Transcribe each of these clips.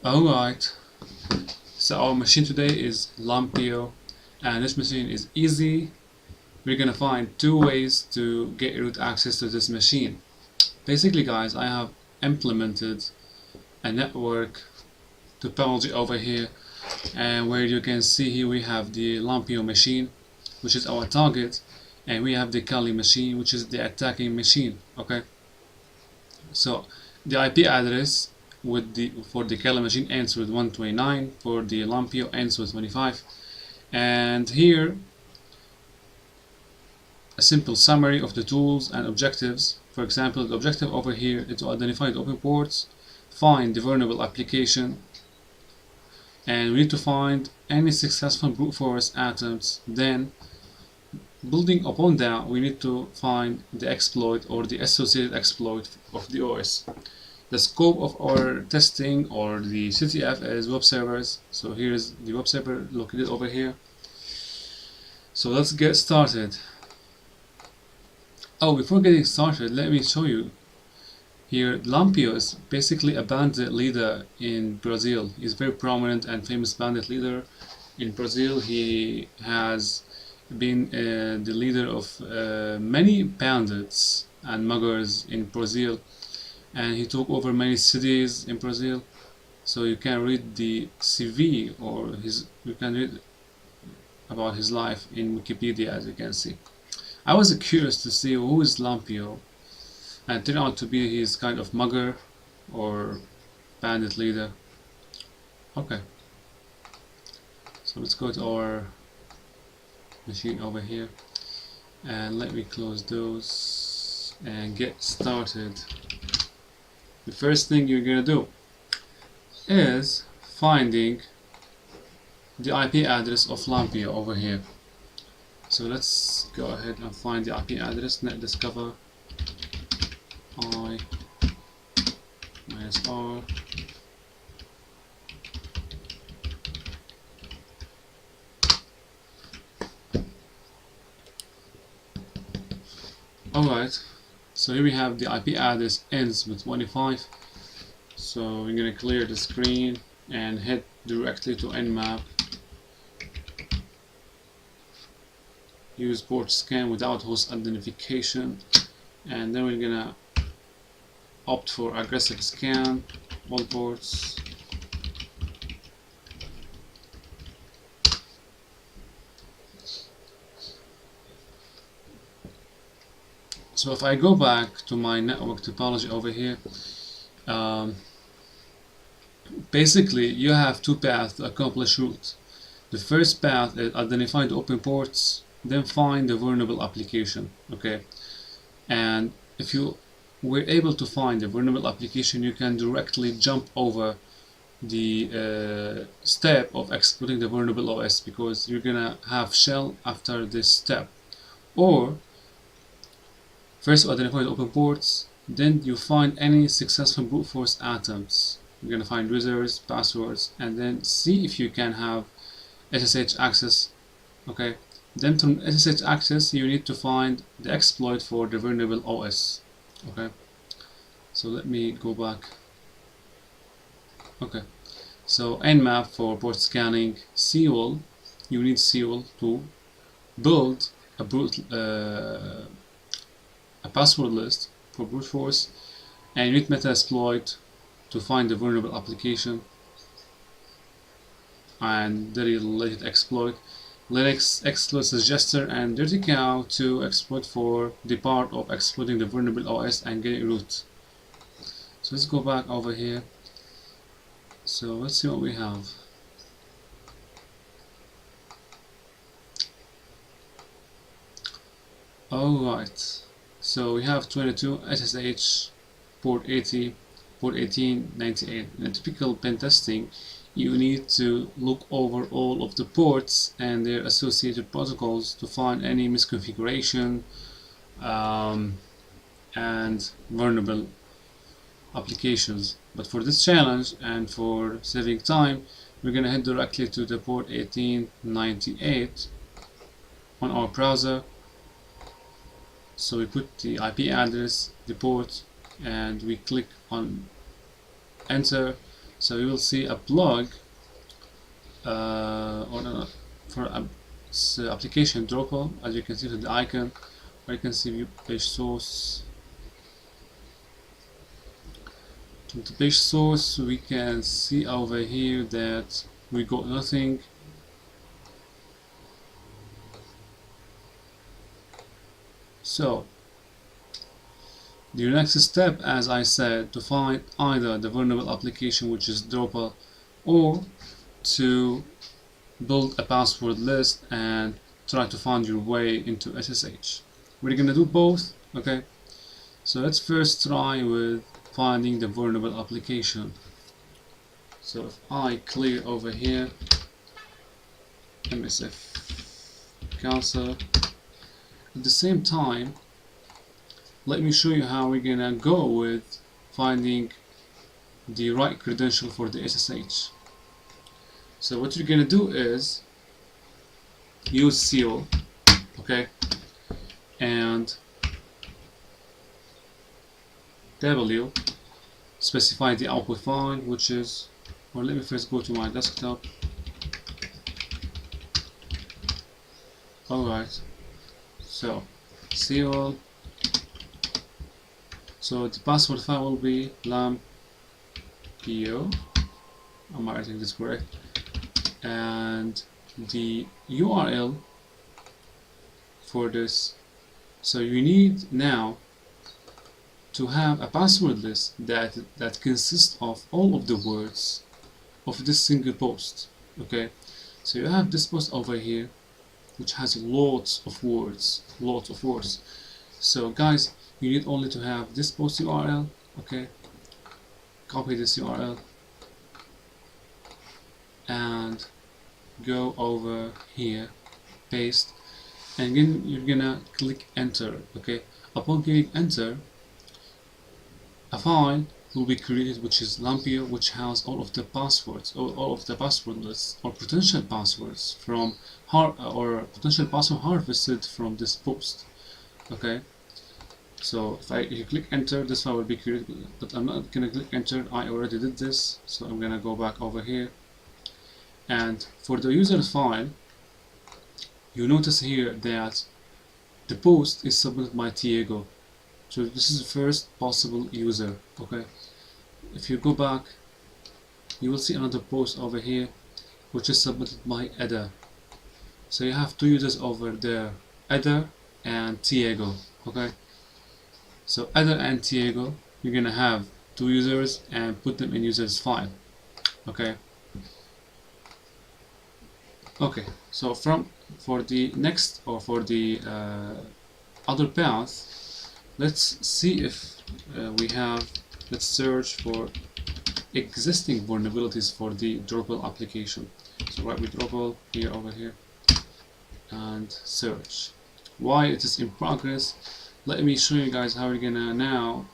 Alright, so our machine today is Lampaio, and this machine is easy. We're gonna find two ways to get root access to this machine. Basically guys, I have implemented a network topology over here, and where you can see here we have the Lampaio machine, which is our target, and we have the Kali machine, which is the attacking machine. Okay, so the IP address for the Kali machine ends with 129, for the Lampaio ends with 25, and here a simple summary of the tools and objectives. For example, the objective over here is to identify the open ports, find the vulnerable application, and we need to find any successful brute force attempts. Then, building upon that, we need to find the exploit or the associated exploit of the OS. The scope of our testing or the CTF is web servers. So here's the web server located over here. So let's get started. Oh, before getting started, let me show you. Here, Lampaio is basically a bandit leader in Brazil. He's a very prominent and famous bandit leader in Brazil. He has been the leader of many bandits and muggers in Brazil, and he took over many cities in Brazil. So you can read the CV or you can read about his life in Wikipedia, as you can see. I was curious to see who is Lampaio, and it turned out to be his kind of mugger or bandit leader. Okay, so let's go to our machine over here, and let me close those and get started. The first thing you're gonna do is finding the IP address of Lampaio over here. So let's go ahead and find the IP address. Net discover I -r. Alright, so here we have the IP address ends with 25. So we're gonna clear the screen and head directly to Nmap. Use port scan without host identification, and then we're gonna opt for aggressive scan all ports. So if I go back to my network topology over here, basically you have two paths to accomplish root. The first path is identify the open ports, then find the vulnerable application. Okay, and if you were able to find the vulnerable application, you can directly jump over the step of exploiting the vulnerable OS, because you're gonna have shell after this step. Or first you identify the open ports, then you find any successful brute force attempts. You're gonna find users, passwords, and then see if you can have SSH access. Okay, then from SSH access you need to find the exploit for the vulnerable OS. Okay, so let me go back. Okay, so Nmap for port scanning. Seawall, you need Seawall to build a password list for brute force, and you need Metasploit to find the vulnerable application and the related exploit. Linux exploit suggester and dirty cow to exploit for the part of exploiting the vulnerable OS and getting root. So let's go back over here. So let's see what we have. Alright, so we have 22 SSH, port 80, port 1898. In a typical pen testing, you need to look over all of the ports and their associated protocols to find any misconfiguration and vulnerable applications. But for this challenge and for saving time, we're gonna head directly to the port 1898 on our browser. So we put the IP address, the port, and we click on enter, So you will see a blog for application Drupal, as you can see with the icon, or you can see view page source. To the page source, we can see over here that we got nothing. So the next step, as I said, to find either the vulnerable application, which is Drupal, or to build a password list and try to find your way into SSH. We're gonna do both, okay? So let's first try with finding the vulnerable application. So if I clear over here MSF cancel, at the same time let me show you how we're gonna go with finding the right credential for the SSH. So what you're gonna do is use seal, okay, and W, specify the output file, which is, or let me first go to my desktop. Alright, so seal, so the password file will be Lampaio, am I writing this correct? And the URL for this, so you need now to have a password list that consists of all of the words of this single post, okay? So you have this post over here which has lots of words. So guys, you need only to have this post URL, okay? Copy this URL and go over here, paste, and then you're gonna click enter, okay? Upon clicking enter, a file will be created, which is Lampaio, which has all of the passwords, all of the password lists or potential passwords from potential password harvested from this post, okay? So if you click enter, this file will be created, but I'm not gonna click enter, I already did this, so I'm gonna go back over here. And for the user file, you notice here that the post is submitted by Diego. So this is the first possible user, okay? If you go back, you will see another post over here, which is submitted by Eda. So you have two users over there, Eda and Diego, okay? So Eda and Diego, you're gonna have two users and put them in users file, okay? Okay, so for the next, or for the other path, let's see if let's search for existing vulnerabilities for the Drupal application. So write with Drupal here, over here, and search. Why it is in progress, let me show you guys how you're gonna now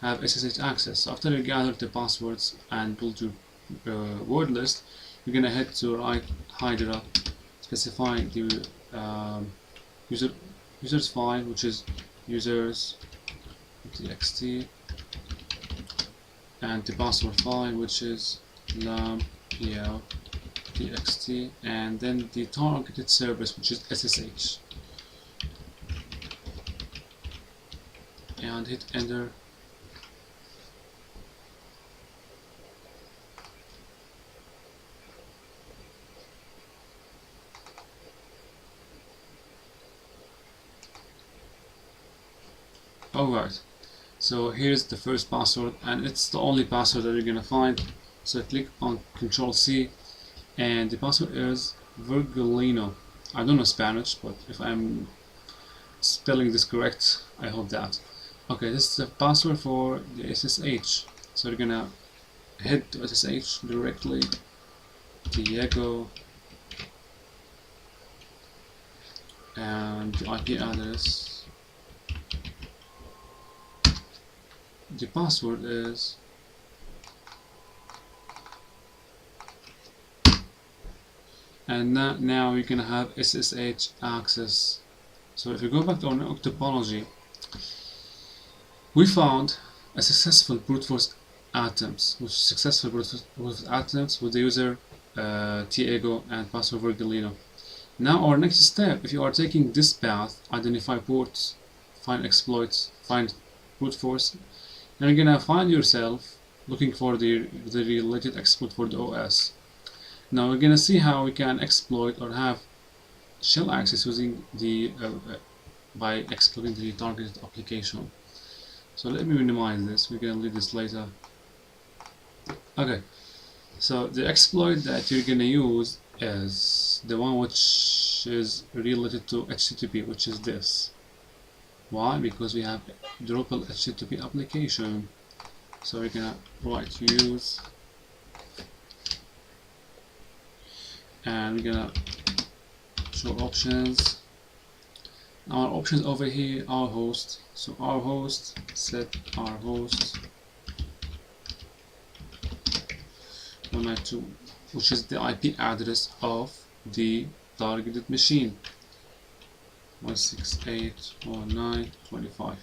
have SSH access. So after you gather the passwords and build your word list, you're gonna head to right Hydra, specifying the users file, which is users.txt, and the password file, which is lampaio.txt, and then the targeted service, which is SSH, and hit enter. Alright, so here's the first password, and it's the only password that you're gonna find. So click on Control C, and the password is Virgulino. I don't know Spanish, but if I'm spelling this correct, I hope that. Okay, this is the password for the SSH. So you're gonna head to SSH directly, Diego, and the IP address. The password is, and now you can have SSH access. So if you go back to our topology, we found a successful brute force attempts, which successful Bluetooth attempts with the user Tiago and password Virgilino. Now our next step, if you are taking this path, identify ports, find exploits, find brute force, and you're gonna find yourself looking for the related exploit for the OS. Now we're gonna see how we can exploit or have shell access using the by exploiting the targeted application. So let me minimize this. We're gonna leave this later. Okay. So the exploit that you're gonna use is the one which is related to HTTP, which is this. Why? Because we have Drupal HTTP application. So we're gonna write use, and we're gonna show options. Our options over here, our host. So our host, set our host 192, which is the IP address of the targeted machine, 168.1.9.25.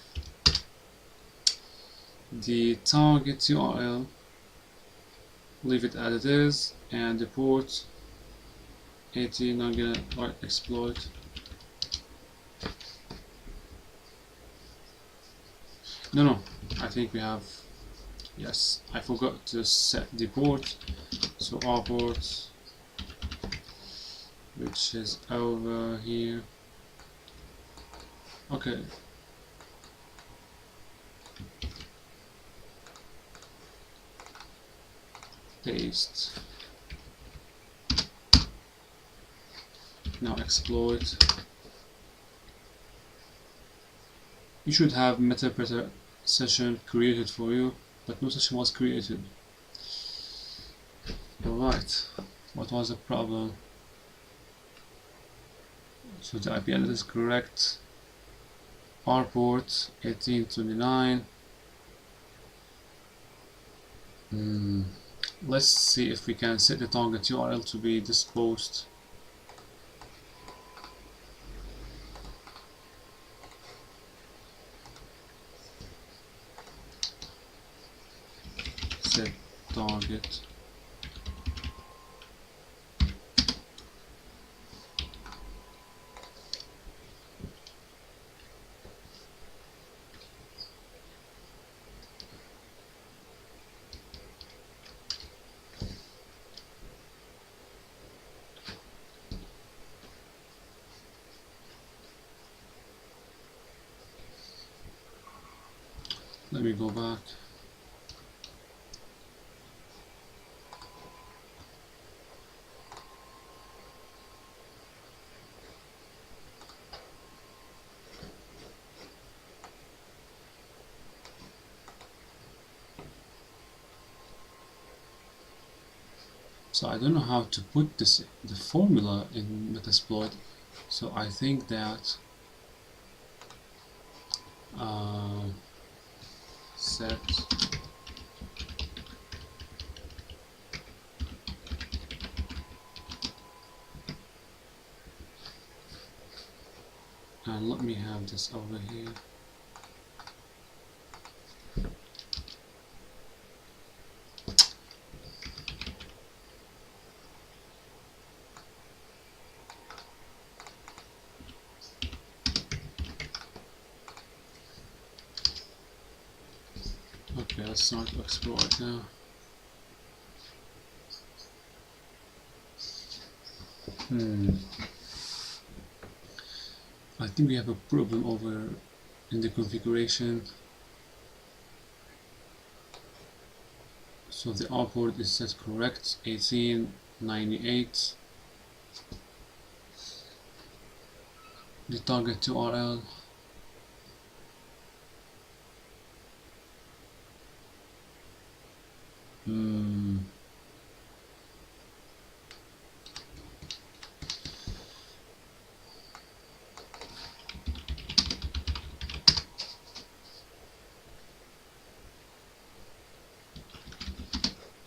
The target URL, leave it as it is, and the port 18. I'm gonna write exploit. No, I think we have. Yes, I forgot to set the port. So our port, which is over here. Okay. Paste. Now exploit. You should have Metasploit session created for you, but no session was created. Alright, what was the problem? So the IP address is correct. Our port 1829. Let's see if we can set the target URL to be this post. Set target. Let me go back. So I don't know how to put the formula in Metasploit. So I think that set and let me have this over here. Okay, let's start to explore it now. I think we have a problem over in the configuration. So the output is set correct, 1898. The target URL.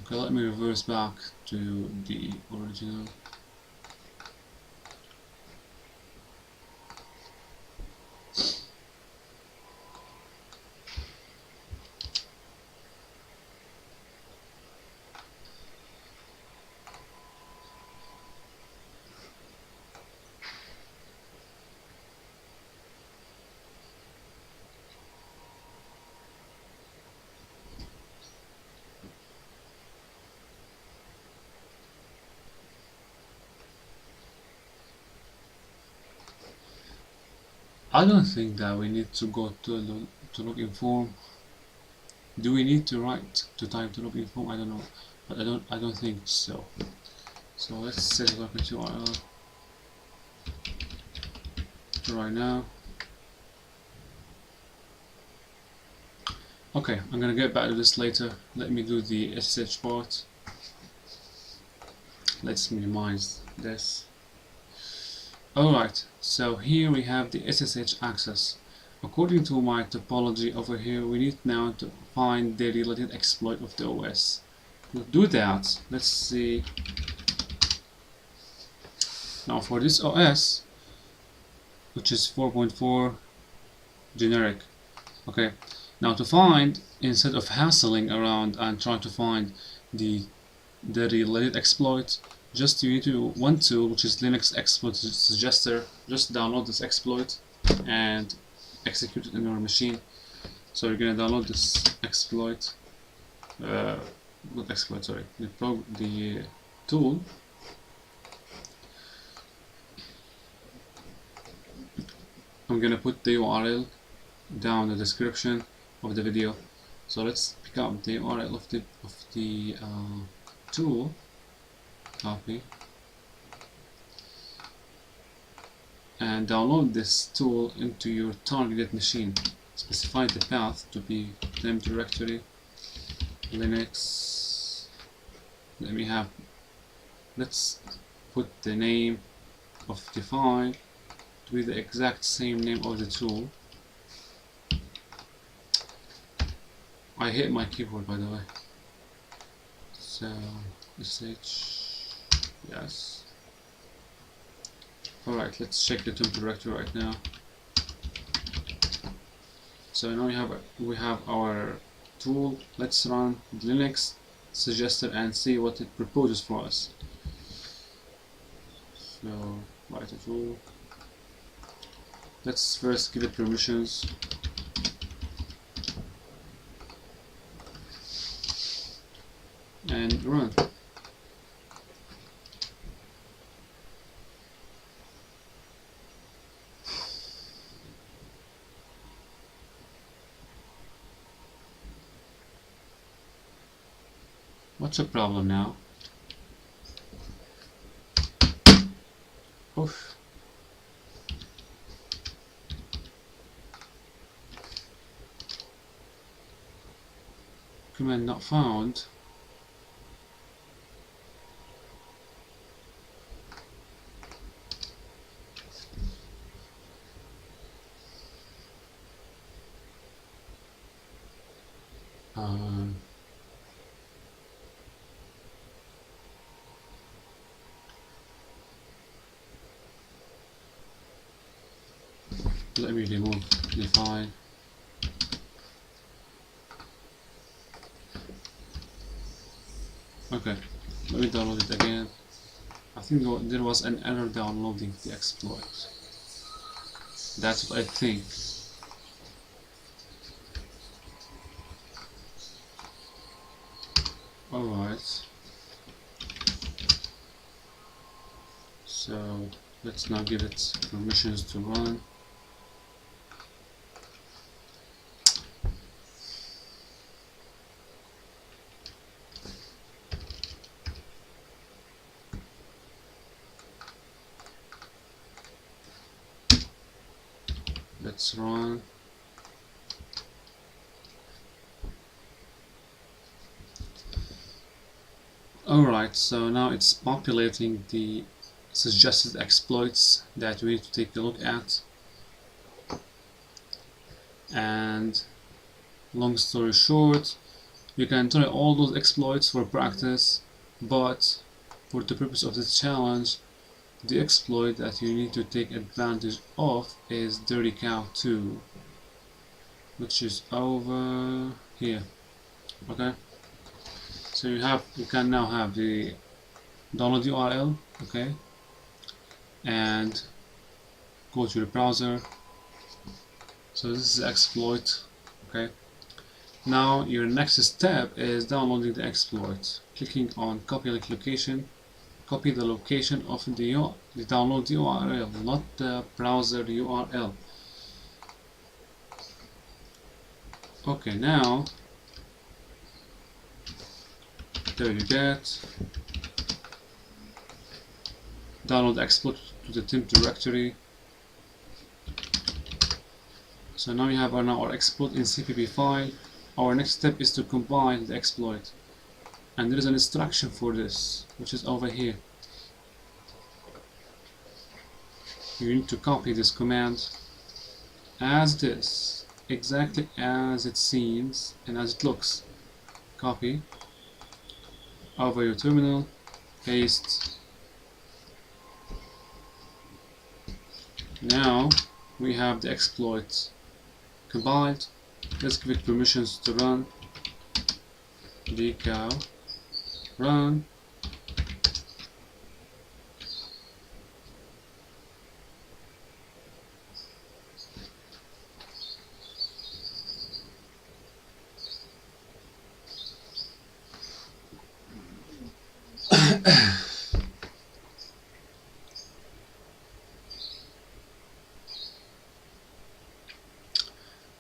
Okay, let me reverse back to the original. I don't think that we need to go to login form. Do we need to type the login form? I don't know, but I don't think so. So let's set it up into URL right now. Okay, I'm gonna get back to this later. Let me do the SSH part. Let's minimize this. Alright, so here we have the SSH access. According to my topology over here, we need now to find the related exploit of the OS. To do that, let's see. Now for this OS, which is 4.4 generic. Okay, now to find, instead of hassling around and trying to find the related exploit, just you need to one tool, which is Linux exploit suggester. Just download this exploit and execute it in your machine. So you're gonna download this exploit, not exploit, sorry, the tool. I'm gonna put the URL down in the description of the video. So let's pick up the URL of the tool, copy, and download this tool into your targeted machine. Specify the path to be temp directory Linux. Let's put the name of the file to be the exact same name of the tool. I hit my keyboard, by the way. So sh, yes. Alright, let's check the temp directory right now. So now we have our tool. Let's run Linux suggester and see what it proposes for us. So write a tool. Let's first give it permissions. And run. What's the problem now? Oof. Command not found. Let me remove the file. Okay, let me download it again. I think there was an error downloading the exploit. That's what I think. Alright. So let's now give it permissions to run. Let's run. Alright, so now it's populating the suggested exploits that we need to take a look at. And long story short, you can try all those exploits for practice, but for the purpose of this challenge, the exploit that you need to take advantage of is Dirty Cow 2, which is over here. Okay, so you can now have the download URL, okay, and go to the browser. So this is the exploit, okay. Now your next step is downloading the exploit. Clicking on copy link location. Copy the location of the download URL, not the browser URL. Okay, now there you get. Download exploit to the temp directory. So now we have our exploit in CPP file. Our next step is to compile the exploit, and there is an instruction for this, which is over here. You need to copy this command as it is, exactly as it seems and as it looks. Copy over your terminal, paste. Now we have the exploit compiled. Let's give it permissions to run. Decal run.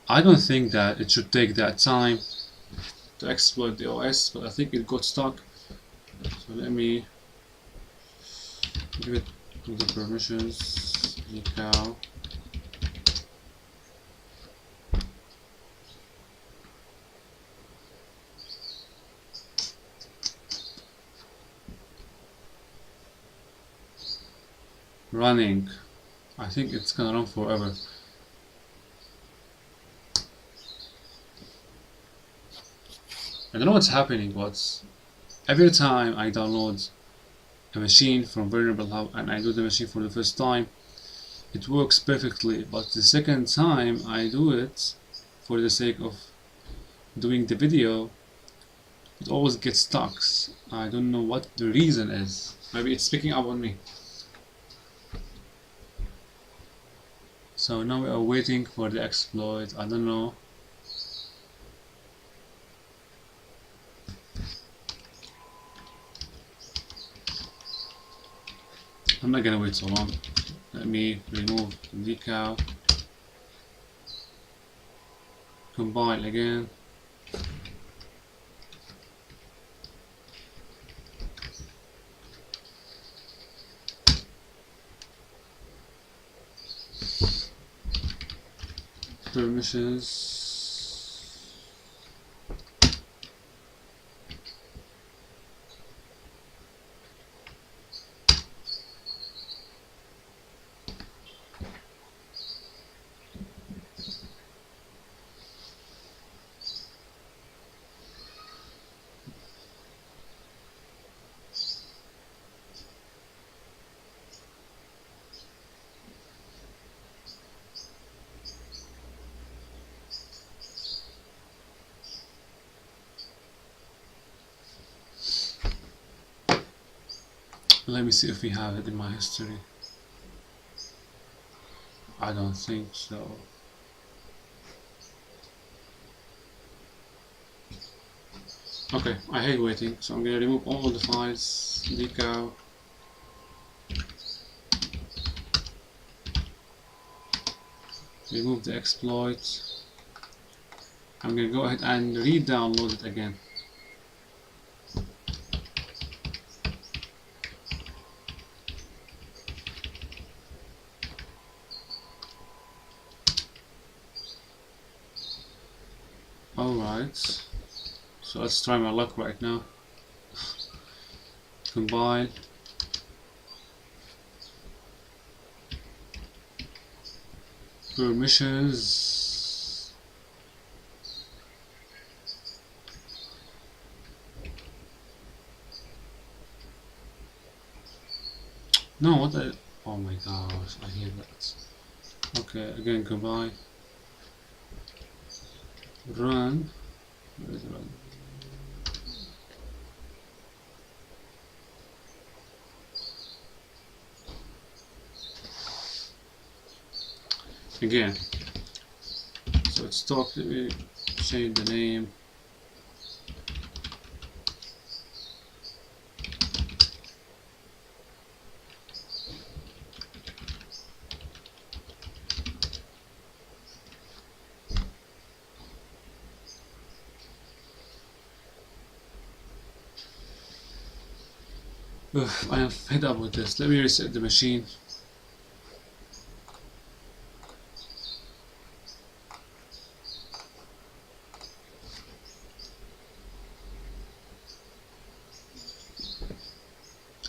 I don't think that it should take that time to exploit the OS, but I think it got stuck. So let me give it to the permissions. Decal. Running. I think it's gonna run forever. I don't know what's happening, but every time I download a machine from Vulnhub and I do the machine for the first time, it works perfectly, but the second time I do it for the sake of doing the video, it always gets stuck. I don't know what the reason is. Maybe it's picking up on me. So now we are waiting for the exploit. I don't know. I'm not gonna wait so long. Let me remove the decal. Compile again. Permissions. Let me see if we have it in my history. I don't think so. Okay, I hate waiting, so I'm gonna remove all the files, decal. Remove the exploit. I'm gonna go ahead and re-download it again. Alright, so let's try my luck right now. Combine. Permissions. No, what the... Oh my gosh, I hear that. Okay, again combine. Run. Where is run? Again. So it's stopped. Let me change the name. Ugh, I am fed up with this. Let me reset the machine.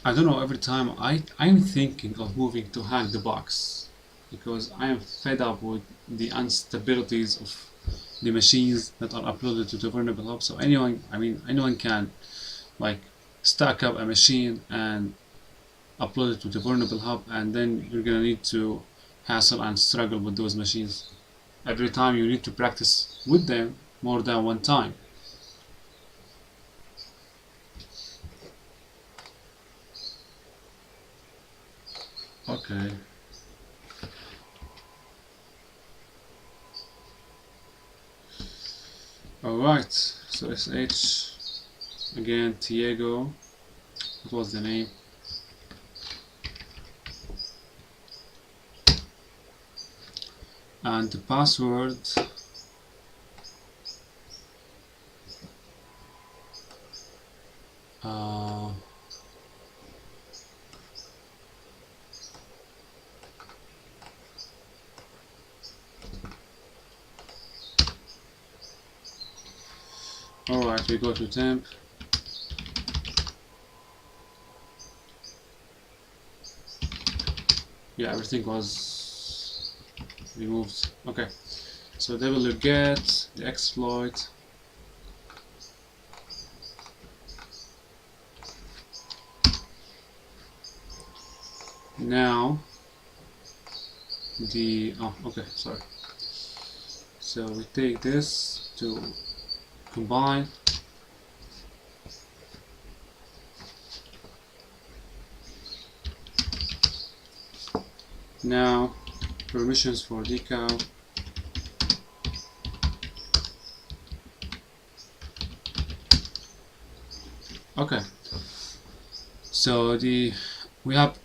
I don't know, every time I'm thinking of moving to hack the box because I am fed up with the instabilities of the machines that are uploaded to the Vulnerable Hub. So anyone can like stack up a machine and upload it to the Vulnerable Hub, and then you're gonna need to hassle and struggle with those machines. Every time you need to practice with them more than one time. Okay. Alright, so SH again, Tiago. What was the name? And the password alright, we go to temp. Yeah, everything was removed. Okay, so they will get the exploit. Now okay, sorry. So we take this to combine. Now permissions for decal. Okay, so we have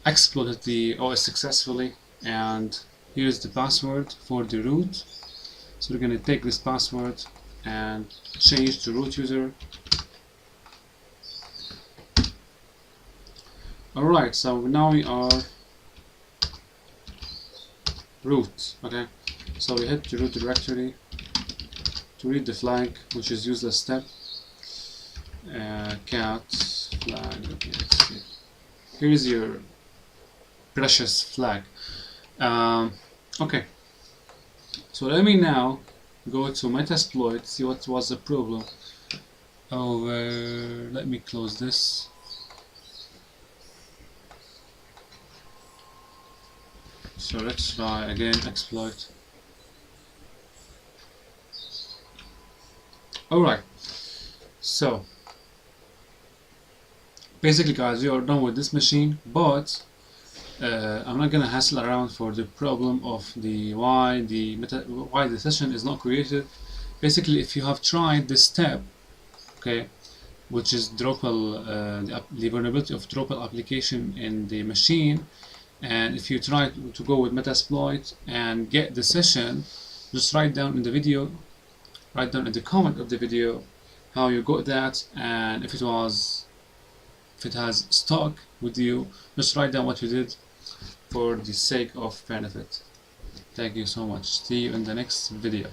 exploited the OS successfully, and here's the password for the root. So we're going to take this password and change to root user. Alright, so now we are root. Okay, so we hit the root directory to read the flag, which is useless step. Cat flag. Okay, here's your precious flag. Okay, so let me now go to Metasploit, see what was the problem. Let me close this. So let's try again exploit. Alright, so basically guys, we are done with this machine, but I'm not gonna hassle around for the problem of why the session is not created. Basically, if you have tried this step, okay, which is Drupal, the vulnerability of Drupal application in the machine, and if you try to go with Metasploit and get the session, just write down in the comment of the video how you got that, and if it has stock with you, just write down what you did for the sake of benefit. Thank you so much. See you in the next video.